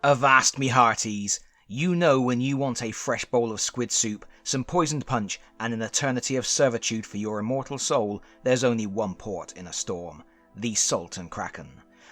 Avast me hearties! You know when you want a fresh bowl of squid soup, some poisoned punch, and an eternity of servitude for your immortal soul, there's only one port in a storm: the Salt and Kraken.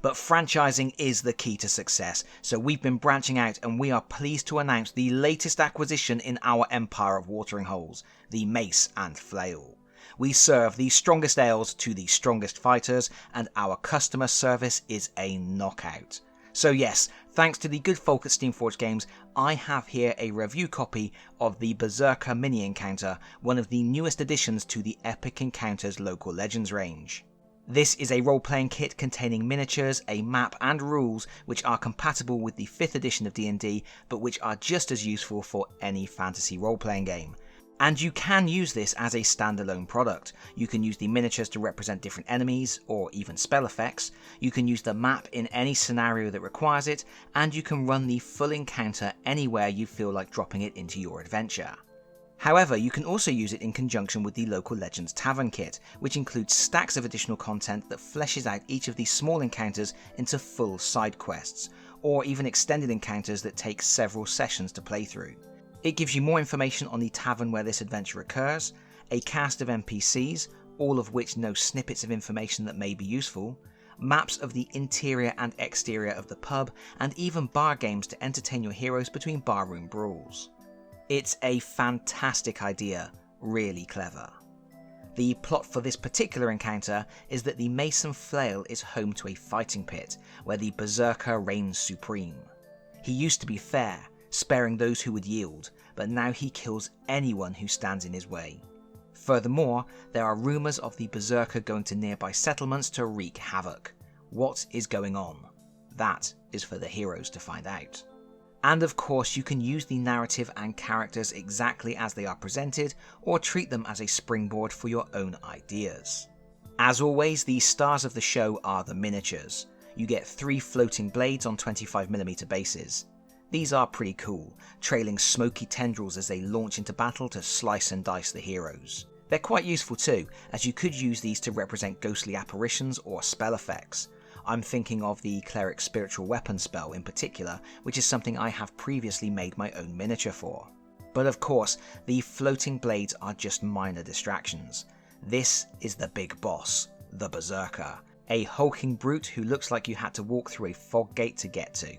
But franchising is the key to success, so we've been branching out and we are pleased to announce the latest acquisition in our empire of watering holes, the Mace and Flail. We serve the strongest ales to the strongest fighters, and our customer service is a knockout. So yes, thanks to the good folk at Steamforged Games, I have here a review copy of the Berserker Mini Encounter, one of the newest additions to the Epic Encounters Local Legends range. This is a role-playing kit containing miniatures, a map and rules which are compatible with the 5th edition of D&D, but which are just as useful for any fantasy role-playing game. And you can use this as a standalone product. You can use the miniatures to represent different enemies, or even spell effects. You can use the map in any scenario that requires it, and you can run the full encounter anywhere you feel like dropping it into your adventure. However, you can also use it in conjunction with the Local Legends Tavern Kit, which includes stacks of additional content that fleshes out each of these small encounters into full side quests, or even extended encounters that take several sessions to play through. It gives you more information on the tavern where this adventure occurs, a cast of NPCs, all of which know snippets of information that may be useful, maps of the interior and exterior of the pub, and even bar games to entertain your heroes between barroom brawls. It's a fantastic idea, really clever. The plot for this particular encounter is that the Mace and Flail is home to a fighting pit, where the Berserker reigns supreme. He used to be fair, sparing those who would yield, but now he kills anyone who stands in his way. Furthermore, there are rumours of the Berserker going to nearby settlements to wreak havoc. What is going on? That is for the heroes to find out. And of course, you can use the narrative and characters exactly as they are presented, or treat them as a springboard for your own ideas. As always, the stars of the show are the miniatures. You get 3 floating blades on 25mm bases. These are pretty cool, trailing smoky tendrils as they launch into battle to slice and dice the heroes. They're quite useful too, as you could use these to represent ghostly apparitions or spell effects. I'm thinking of the Cleric Spiritual Weapon spell in particular, which is something I have previously made my own miniature for. But of course, the floating blades are just minor distractions. This is the big boss, the Berserker, a hulking brute who looks like you had to walk through a fog gate to get to.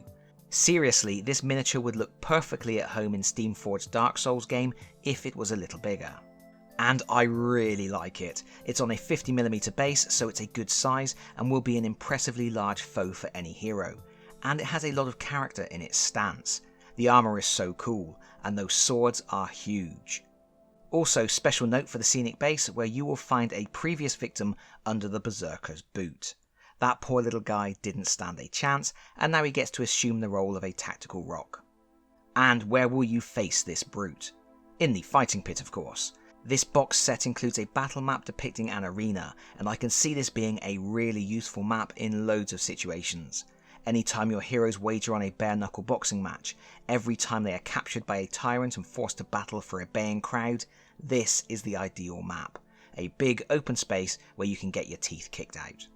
Seriously, this miniature would look perfectly at home in Steamforged's Dark Souls game if it was a little bigger. And I really like it. It's on a 50mm base, so it's a good size and will be an impressively large foe for any hero. And it has a lot of character in its stance. The armour is so cool, and those swords are huge. Also, special note for the scenic base, where you will find a previous victim under the Berserker's boot. That poor little guy didn't stand a chance, and now he gets to assume the role of a tactical rock. And where will you face this brute? In the fighting pit, of course. This box set includes a battle map depicting an arena, and I can see this being a really useful map in loads of situations. Anytime your heroes wager on a bare-knuckle boxing match, every time they are captured by a tyrant and forced to battle for a baying crowd, this is the ideal map. A big open space where you can get your teeth kicked out.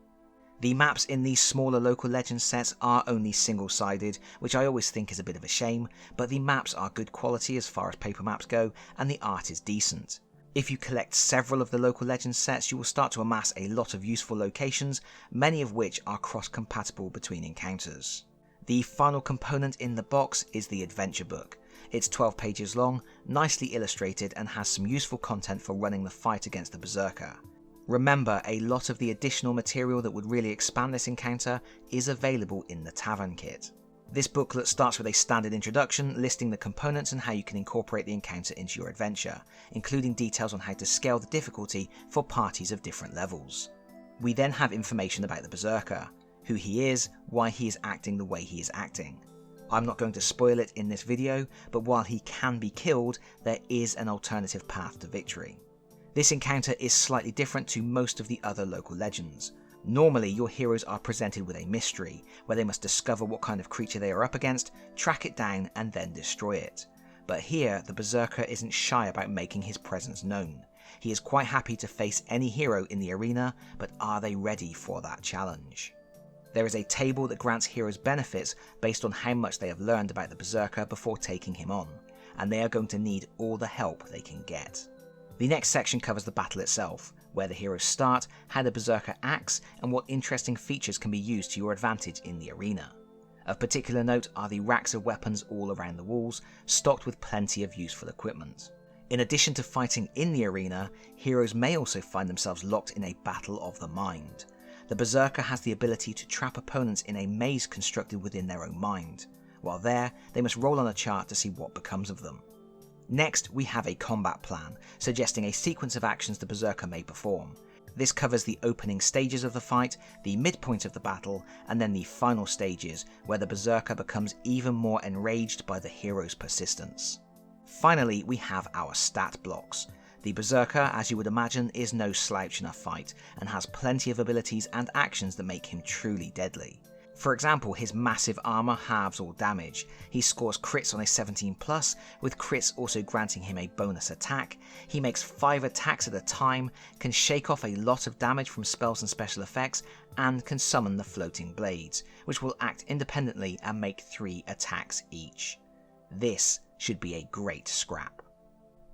The maps in these smaller local legend sets are only single-sided, which I always think is a bit of a shame, but the maps are good quality as far as paper maps go, and the art is decent. If you collect several of the local legend sets, you will start to amass a lot of useful locations, many of which are cross-compatible between encounters. The final component in the box is the adventure book. It's 12 pages long, nicely illustrated, and has some useful content for running the fight against the Berserker. Remember, a lot of the additional material that would really expand this encounter is available in the Tavern Kit. This booklet starts with a standard introduction listing the components and how you can incorporate the encounter into your adventure, including details on how to scale the difficulty for parties of different levels. We then have information about the Berserker, who he is, why he is acting the way he is acting. I'm not going to spoil it in this video, but while he can be killed, there is an alternative path to victory. This encounter is slightly different to most of the other local legends. Normally, your heroes are presented with a mystery, where they must discover what kind of creature they are up against, track it down, and then destroy it. But here, the Berserker isn't shy about making his presence known. He is quite happy to face any hero in the arena, but are they ready for that challenge? There is a table that grants heroes benefits based on how much they have learned about the Berserker before taking him on, and they are going to need all the help they can get. The next section covers the battle itself, where the heroes start, how the Berserker acts, and what interesting features can be used to your advantage in the arena. Of particular note are the racks of weapons all around the walls, stocked with plenty of useful equipment. In addition to fighting in the arena, heroes may also find themselves locked in a battle of the mind. The Berserker has the ability to trap opponents in a maze constructed within their own mind. While there, they must roll on a chart to see what becomes of them. Next, we have a combat plan, suggesting a sequence of actions the Berserker may perform. This covers the opening stages of the fight, the midpoint of the battle, and then the final stages, where the Berserker becomes even more enraged by the hero's persistence. Finally, we have our stat blocks. The Berserker, as you would imagine, is no slouch in a fight, and has plenty of abilities and actions that make him truly deadly. For example, his massive armour halves all damage, he scores crits on a 17+, with crits also granting him a bonus attack, he makes 5 attacks at a time, can shake off a lot of damage from spells and special effects, and can summon the floating blades, which will act independently and make 3 attacks each. This should be a great scrap.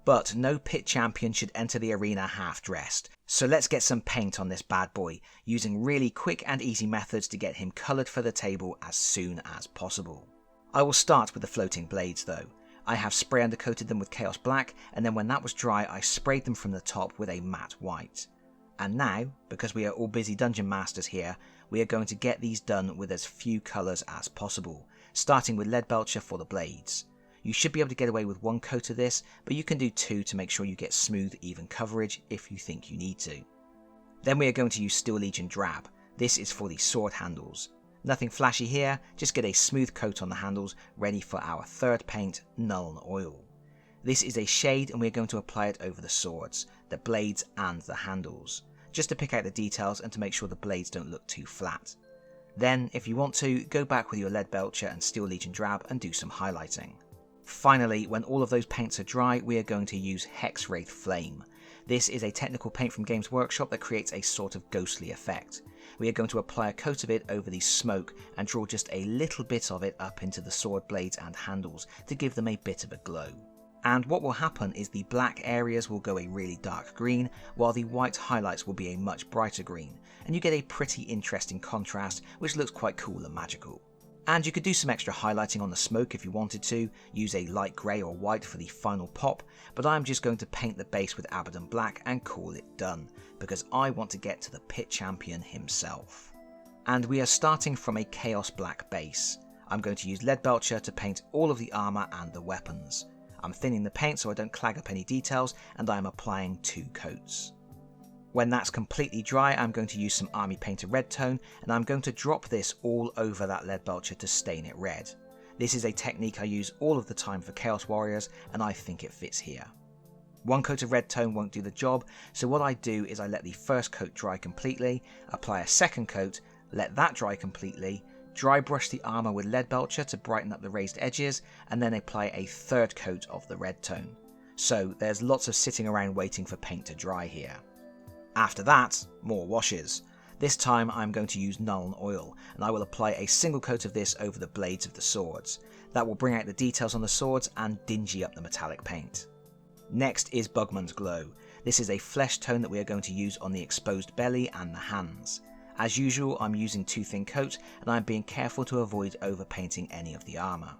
But no pit champion should enter the arena half-dressed, so let's get some paint on this bad boy, using really quick and easy methods to get him coloured for the table as soon as possible. I will start with the floating blades though. I have spray undercoated them with Chaos Black, and then when that was dry I sprayed them from the top with a matte white. And now, because we are all busy dungeon masters here, we are going to get these done with as few colours as possible, starting with Leadbelcher for the blades. You should be able to get away with 1 coat of this, but you can do 2 to make sure you get smooth, even coverage if you think you need to. Then we are going to use Steel Legion Drab. This is for the sword handles. Nothing flashy here, just get a smooth coat on the handles, ready for our third paint, Nuln Oil. This is a shade and we are going to apply it over the swords, the blades and the handles, just to pick out the details and to make sure the blades don't look too flat. Then, if you want to, go back with your Leadbelcher and Steel Legion Drab and do some highlighting. Finally, when all of those paints are dry, we are going to use Hexwraith Flame. This is a technical paint from Games Workshop that creates a sort of ghostly effect. We are going to apply a coat of it over the smoke and draw just a little bit of it up into the sword blades and handles to give them a bit of a glow. And what will happen is the black areas will go a really dark green, while the white highlights will be a much brighter green, and you get a pretty interesting contrast which looks quite cool and magical. And you could do some extra highlighting on the smoke if you wanted to, use a light grey or white for the final pop, but I'm just going to paint the base with Abaddon Black and call it done, because I want to get to the pit champion himself. And we are starting from a Chaos Black base. I'm going to use Leadbelcher to paint all of the armour and the weapons. I'm thinning the paint so I don't clag up any details, and I am applying 2 coats. When that's completely dry, I'm going to use some Army Painter Red Tone, and I'm going to drop this all over that Leadbelcher to stain it red. This is a technique I use all of the time for Chaos Warriors, and I think it fits here. 1 coat of red tone won't do the job, so what I do is I let the first coat dry completely, apply a second coat, let that dry completely, dry brush the armour with Leadbelcher to brighten up the raised edges, and then apply a third coat of the red tone. So there's lots of sitting around waiting for paint to dry here. After that, more washes. This time I'm going to use Nuln Oil, and I will apply a single coat of this over the blades of the swords. That will bring out the details on the swords and dingy up the metallic paint. Next is Bugman's Glow. This is a flesh tone that we are going to use on the exposed belly and the hands. As usual, I'm using 2 thin coats, and I'm being careful to avoid overpainting any of the armour.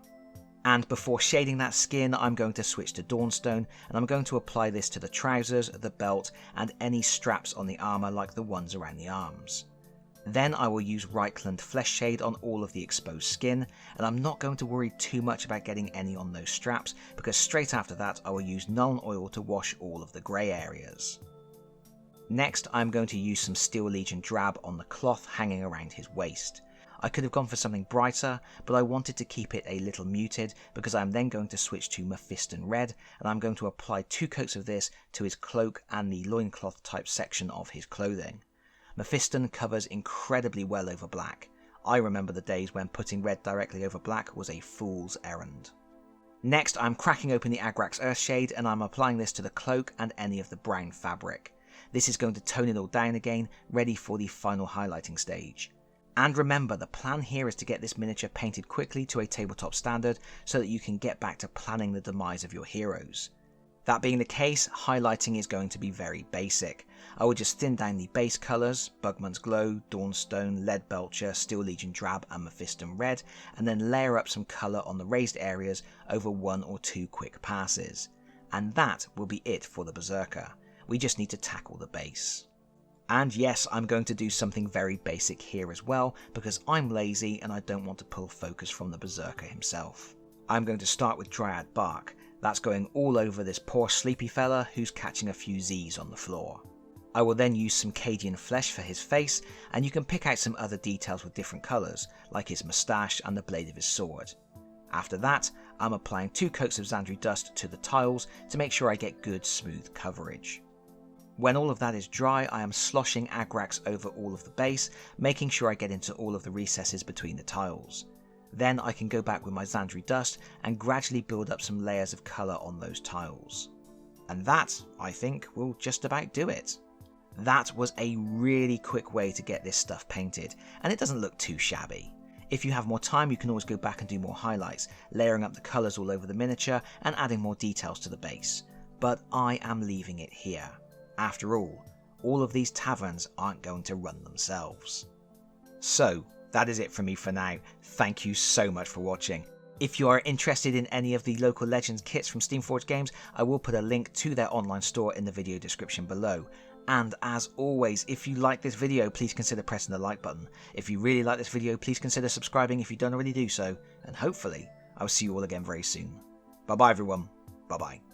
And before shading that skin, I'm going to switch to Dawnstone, and I'm going to apply this to the trousers, the belt, and any straps on the armour like the ones around the arms. Then I will use Reichland Flesh Shade on all of the exposed skin, and I'm not going to worry too much about getting any on those straps, because straight after that I will use Nuln Oil to wash all of the grey areas. Next, I'm going to use some Steel Legion Drab on the cloth hanging around his waist. I could have gone for something brighter, but I wanted to keep it a little muted because I'm then going to switch to Mephiston Red, and I'm going to apply 2 coats of this to his cloak and the loincloth type section of his clothing. Mephiston covers incredibly well over black. I remember the days when putting red directly over black was a fool's errand. Next, I'm cracking open the Agrax Earthshade, and I'm applying this to the cloak and any of the brown fabric. This is going to tone it all down again, ready for the final highlighting stage. And remember, the plan here is to get this miniature painted quickly to a tabletop standard so that you can get back to planning the demise of your heroes. That being the case, highlighting is going to be very basic. I will just thin down the base colours, Bugman's Glow, Dawnstone, Leadbelcher, Steel Legion Drab and Mephiston Red, and then layer up some colour on the raised areas over 1 or 2 quick passes. And that will be it for the Berserker. We just need to tackle the base. And yes, I'm going to do something very basic here as well, because I'm lazy and I don't want to pull focus from the Berserker himself. I'm going to start with Dryad Bark. That's going all over this poor sleepy fella who's catching a few Z's on the floor. I will then use some Cadian flesh for his face, and you can pick out some other details with different colours, like his moustache and the blade of his sword. After that, I'm applying 2 coats of Xandri dust to the tiles to make sure I get good smooth coverage. When all of that is dry, I am sloshing Agrax over all of the base, making sure I get into all of the recesses between the tiles. Then I can go back with my Xandri dust and gradually build up some layers of colour on those tiles. And that, I think, will just about do it. That was a really quick way to get this stuff painted, and it doesn't look too shabby. If you have more time, you can always go back and do more highlights, layering up the colours all over the miniature and adding more details to the base. But I am leaving it here. After all of these taverns aren't going to run themselves. So, that is it from me for now. Thank you so much for watching. If you are interested in any of the local Legends kits from Steamforged Games, I will put a link to their online store in the video description below. And as always, if you like this video, please consider pressing the like button. If you really like this video, please consider subscribing if you don't already do so. And hopefully, I will see you all again very soon. Bye bye everyone. Bye bye.